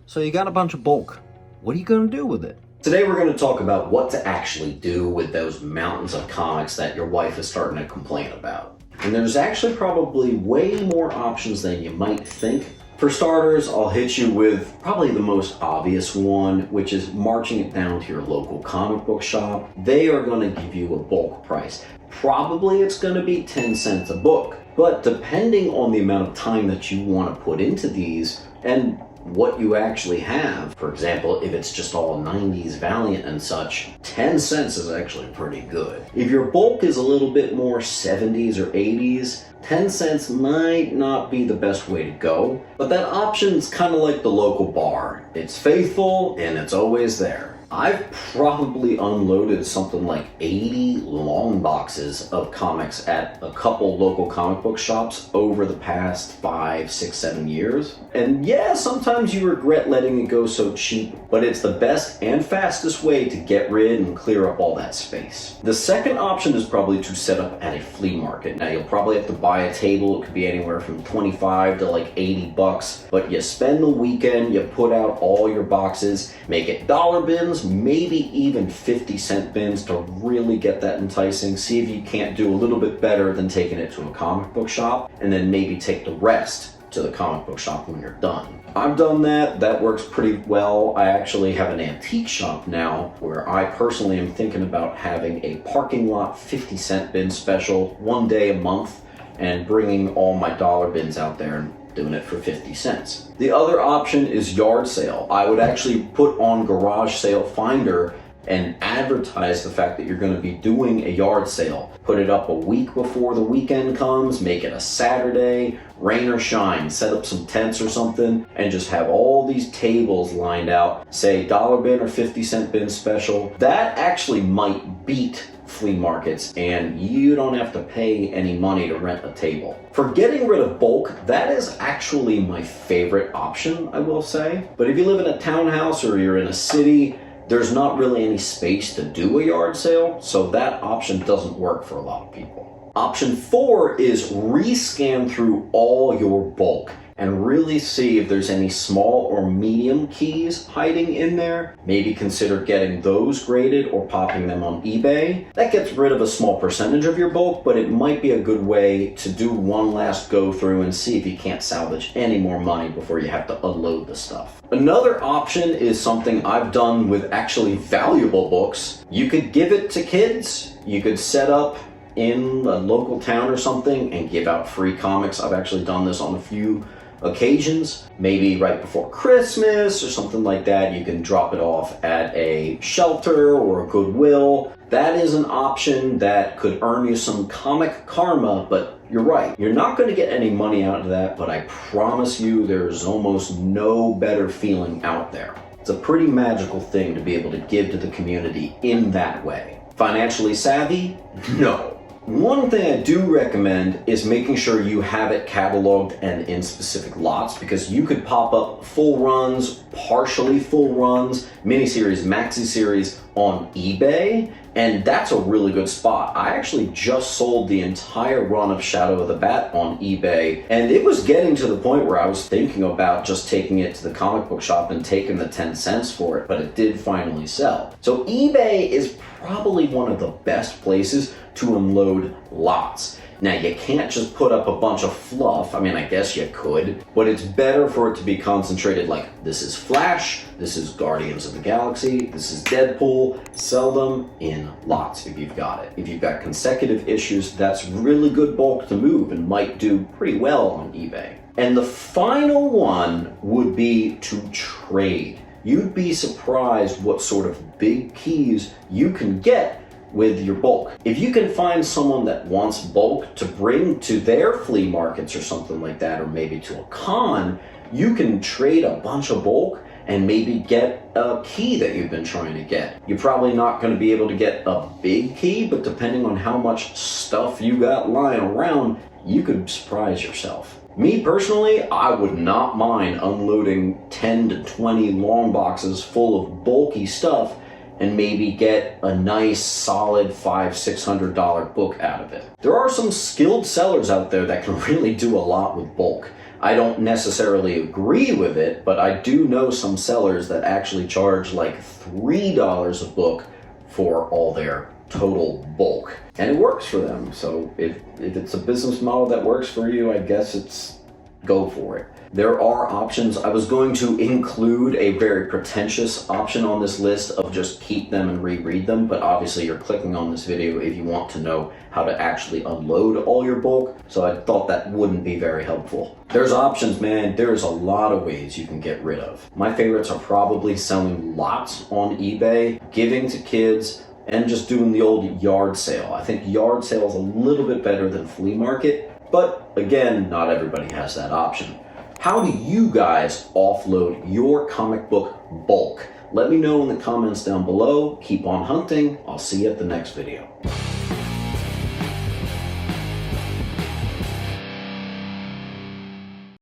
So you got a bunch of bulk. What are you going to do with it? Today we're going to talk about what to actually do with those mountains of comics that your wife is starting to complain about. And there's actually probably way more options than you might think. For starters, I'll hit you with probably the most obvious one, which is marching it down to your local comic book shop. They are going to give you a bulk price. Probably it's going to be 10 cents a book, but depending on the amount of time that you want to put into these and what you actually have, for example, if it's just all 90s Valiant and such, 10 cents is actually pretty good. If your bulk is a little bit more 70s or 80s, 10 cents might not be the best way to go, but that option's kind of like the local bar. It's faithful and it's always there. I've probably unloaded something like 80 long boxes of comics at a couple local comic book shops over the past 5, 6, 7 years. And yeah, sometimes you regret letting it go so cheap, but it's the best and fastest way to get rid and clear up all that space. The second option is probably to set up at a flea market. Now you'll probably have to buy a table. It could be anywhere from 25 to like 80 bucks, but you spend the weekend, you put out all your boxes, make it dollar bins, maybe even 50-cent bins to really get that enticing. See if you can't do a little bit better than taking it to a comic book shop, and then maybe take the rest to the comic book shop when you're done. I've done that. That works pretty well. I actually have an antique shop now where I personally am thinking about having a parking lot 50-cent bin special one day a month and bringing all my dollar bins out there and doing it for 50 cents. The other option is yard sale. I would actually put on Garage Sale Finder and advertise the fact that you're going to be doing a yard sale. Put it up a week before the weekend comes, make it a Saturday, rain or shine, set up some tents or something, and just have all these tables lined out, say dollar bin or 50-cent bin special. That actually might beat flea markets, and you don't have to pay any money to rent a table. For getting rid of bulk, that is actually my favorite option, I will say. But if you live in a townhouse or you're in a city, there's not really any space to do a yard sale, so that option doesn't work for a lot of people. Option 4 is rescan through all your bulk and really see if there's any small or medium keys hiding in there. Maybe consider getting those graded or popping them on eBay. That gets rid of a small percentage of your bulk, but it might be a good way to do one last go through and see if you can't salvage any more money before you have to unload the stuff. Another option is something I've done with actually valuable books. You could give it to kids. You could set up in a local town or something and give out free comics. I've actually done this on a few occasions, maybe right before Christmas or something like that. You can drop it off at a shelter or a Goodwill. That is an option that could earn you some comic karma, but you're right, you're not going to get any money out of that, but I promise you there's almost no better feeling out there. It's a pretty magical thing to be able to give to the community in that way. Financially savvy? No. One thing I do recommend is making sure you have it cataloged and in specific lots, because you could pop up full runs, partially full runs, miniseries, maxi series on eBay, and that's a really good spot. I actually just sold the entire run of Shadow of the Bat on eBay, and it was getting to the point where I was thinking about just taking it to the comic book shop and taking the 10 cents for it, but it did finally sell. So eBay is probably one of the best places to unload lots. Now, you can't just put up a bunch of fluff. I mean, I guess you could, but it's better for it to be concentrated, like this is Flash, this is Guardians of the Galaxy, this is Deadpool. Sell them in lots if you've got it. If you've got consecutive issues, that's really good bulk to move and might do pretty well on eBay. And the final one would be to trade. You'd be surprised what sort of big keys you can get with your bulk. If you can find someone that wants bulk to bring to their flea markets or something like that, or maybe to a con, you can trade a bunch of bulk and maybe get a key that you've been trying to get. You're probably not going to be able to get a big key, but depending on how much stuff you got lying around, you could surprise yourself. Me personally, I would not mind unloading 10 to 20 long boxes full of bulky stuff and maybe get a nice solid $500-600 book out of it. There are some skilled sellers out there that can really do a lot with bulk. I don't necessarily agree with it, but I do know some sellers that actually charge like $3 a book for all their total bulk. And it works for them. So if it's a business model that works for you, I guess go for it. There are options. I was going to include a very pretentious option on this list of just keep them and reread them, but obviously you're clicking on this video if you want to know how to actually unload all your bulk, so I thought that wouldn't be very helpful. There's options, man. There's a lot of ways you can get rid of. My favorites are probably selling lots on eBay, giving to kids, and just doing the old yard sale. I think yard sale is a little bit better than flea market, but again, not everybody has that option. How do you guys offload your comic book bulk? Let me know in the comments down below. Keep on hunting. I'll see you at the next video.